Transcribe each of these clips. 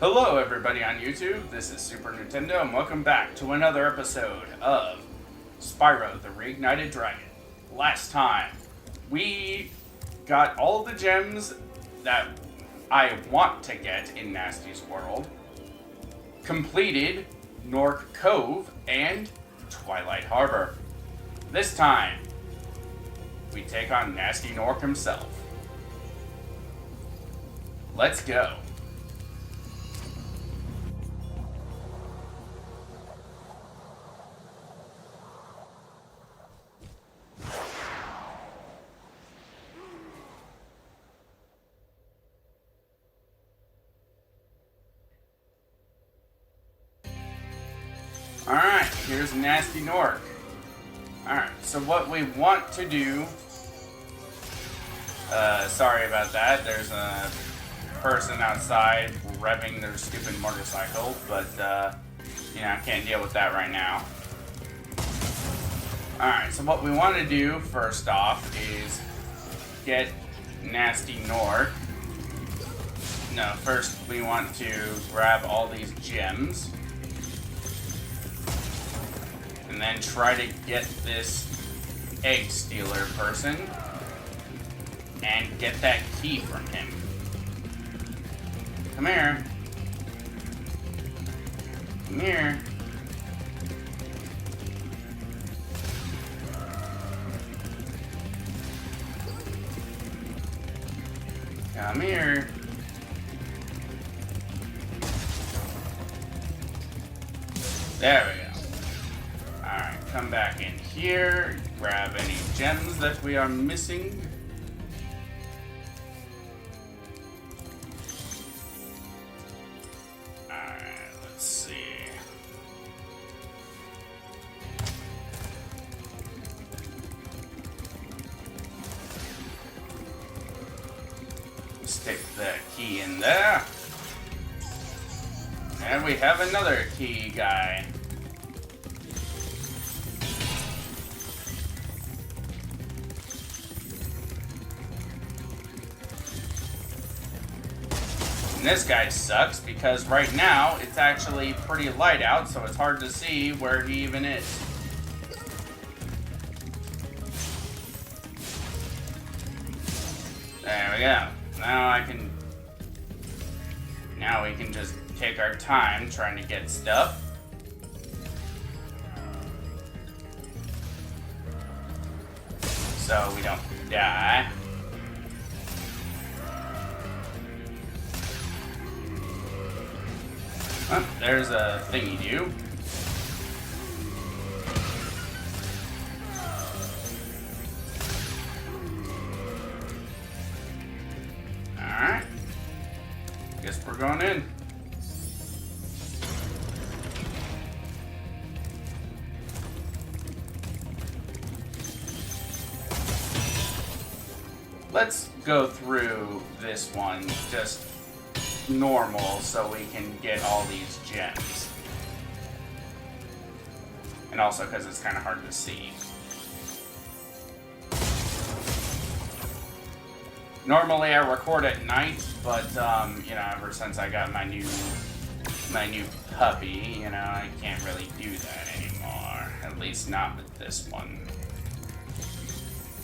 Hello everybody on YouTube, this is Super Nintendo and welcome back to another episode of Spyro the Reignited Dragon. Last time, we got all the gems that I want to get in Gnasty's world, completed Gnorc Cove and Twilight Harbor. This time, we take on Gnasty Gnorc himself. Let's go. Alright, here's Gnasty Gnorc. Alright, so what we want to do... sorry about that. There's a person outside revving their stupid motorcycle, but, I can't deal with that right now. Alright, so what we want to do, first off, is get Gnasty Gnorc. No, first we want to grab all these gems. And then try to get this egg stealer person and get that key from him. Come here. Come here. Come here. There we go. Alright, come back in here, grab any gems that we are missing. Alright, let's see. Stick the key in there. And we have another key guy. And this guy sucks because right now it's actually pretty light out, so it's hard to see where he even is. There we go. Now we can just take our time trying to get stuff. So we don't die. Oh, there's a thingy do. Alright. Guess we're going in. Let's go through this one just normal so we can get all these gems. And also because it's kind of hard to see. Normally I record at night, but ever since I got my new puppy, I can't really do that anymore. At least not with this one.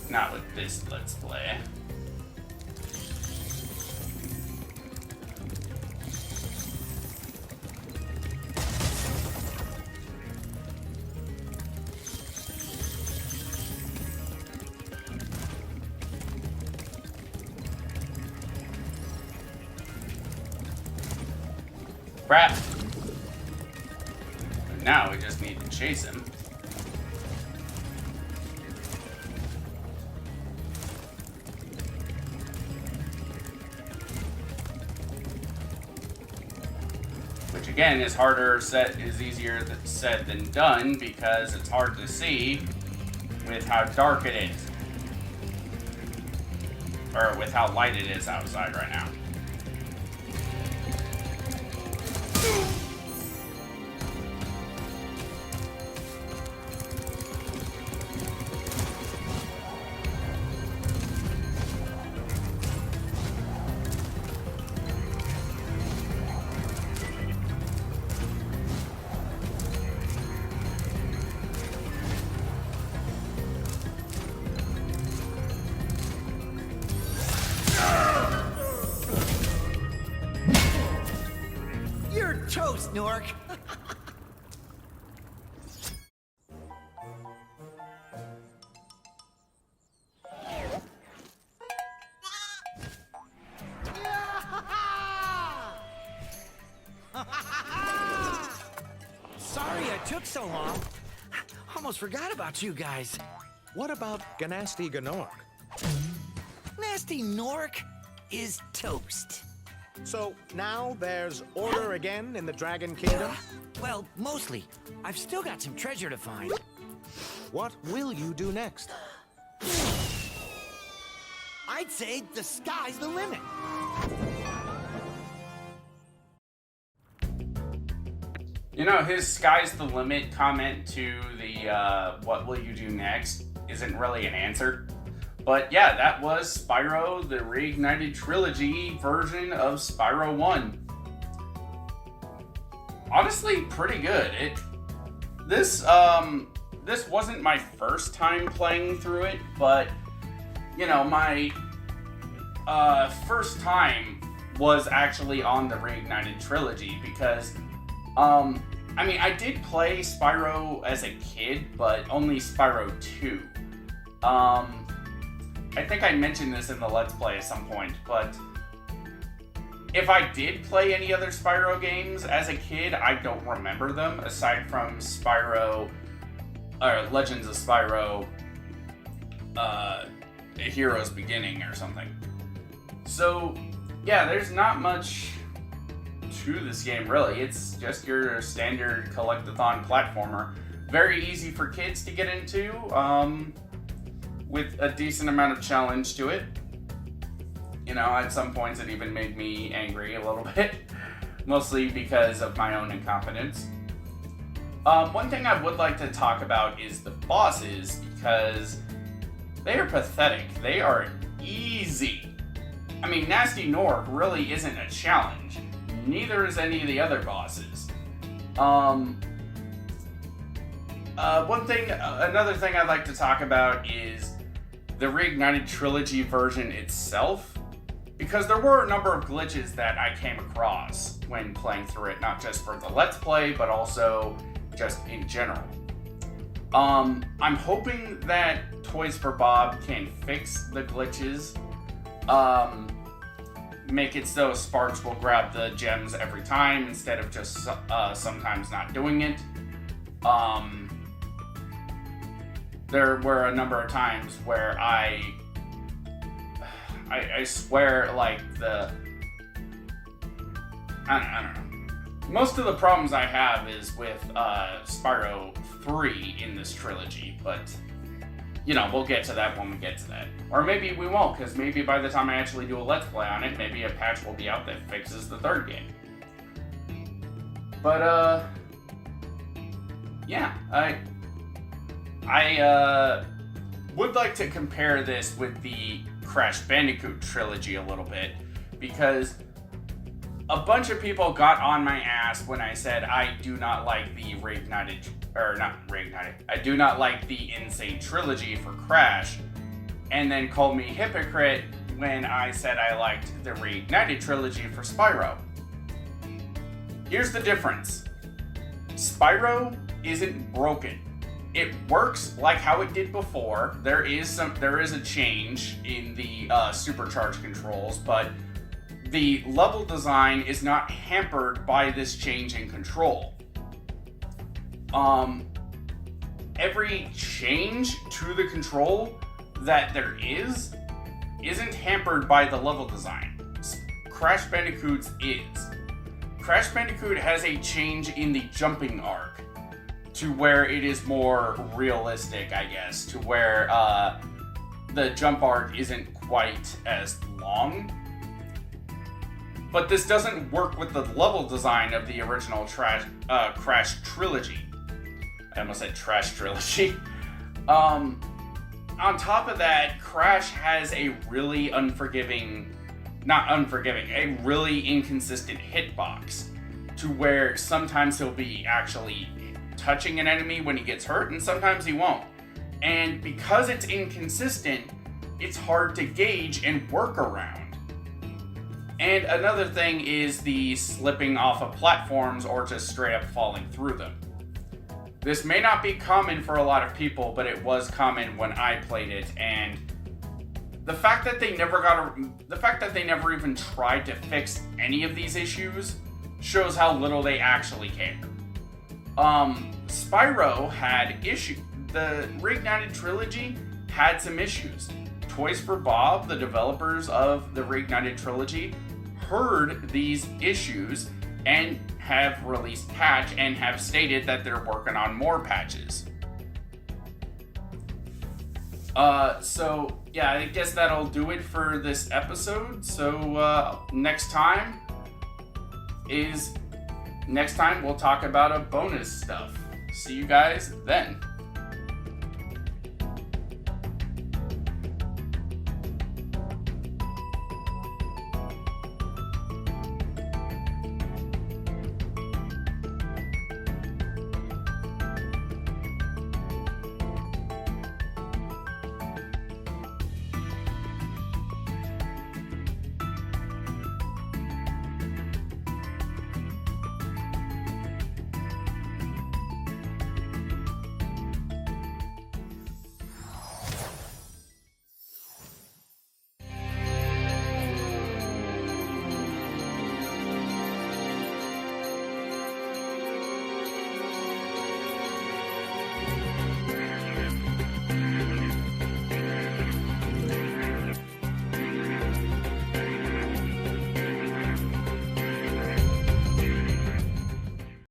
Not with this Let's Play. Crap. But now we just need to chase him. Which again is easier said than done because it's hard to see with how dark it is. Or with how light it is outside right now. toast, Gnorc. Sorry I took so long. Almost forgot about you guys. What about gnasty gnorc? Nasty Gnorc is toast. So now there's order again in the Dragon Kingdom? Well, mostly. I've still got some treasure to find. What will you do next? I'd say the sky's the limit. You know, his "sky's the limit" comment to the "what will you do next" isn't really an answer. But yeah, that was Spyro, the Reignited Trilogy version of Spyro 1. Honestly, pretty good. This wasn't my first time playing through it, but you know, my first time was actually on the Reignited Trilogy because I mean, I did play Spyro as a kid, but only Spyro 2. I think I mentioned this in the Let's Play at some point, but if I did play any other Spyro games as a kid, I don't remember them, aside from Spyro, or Legends of Spyro, A Hero's Beginning or something. So, yeah, there's not much to this game, really. It's just your standard collect-a-thon platformer. Very easy for kids to get into, with a decent amount of challenge to it. You know, at some points it even made me angry a little bit, mostly because of my own incompetence. One thing I would like to talk about is the bosses, because they are pathetic. They are easy. I mean, Gnasty Gnorc really isn't a challenge. Neither is any of the other bosses. Another thing I'd like to talk about is the Reignited Trilogy version itself, because there were a number of glitches that I came across when playing through it, not just for the Let's Play, but also just in general. I'm hoping that Toys for Bob can fix the glitches, make it so Sparks will grab the gems every time instead of just sometimes not doing it. There were a number of times where I swear, like, I don't know. Most of the problems I have is with Spyro 3 in this trilogy, but, you know, we'll get to that when we get to that. Or maybe we won't, because maybe by the time I actually do a Let's Play on it, maybe a patch will be out that fixes the third game. But, yeah, I would like to compare this with the Crash Bandicoot trilogy a little bit, because a bunch of people got on my ass when I said I do not like the I do not like the Insane Trilogy for Crash, and then called me hypocrite when I said I liked the Reignited Trilogy for Spyro. Here's the difference. Spyro isn't broken. It works like how it did before. There is a change in the supercharged controls, but the level design is not hampered by this change in control. Every change to the control that there isn't hampered by the level design. Crash Bandicoot's is. Crash Bandicoot has a change in the jumping arc to where it is more realistic, I guess, to where the jump arc isn't quite as long. But this doesn't work with the level design of the original Crash trilogy. I almost said trash trilogy. On top of that, Crash has a really a really inconsistent hitbox, to where sometimes he'll be actually touching an enemy when he gets hurt, and sometimes he won't. And because it's inconsistent, it's hard to gauge and work around. And another thing is the slipping off of platforms or just straight up falling through them. This may not be common for a lot of people, but it was common when I played it, and the fact that they never even tried to fix any of these issues shows how little they actually care. Spyro had issues. The Reignited trilogy had some issues. Toys for Bob, the developers of the Reignited trilogy, heard these issues and have released patch and have stated that they're working on more patches. So yeah, I guess that'll do it for this episode. So next time we'll talk about a bonus stuff. See you guys then.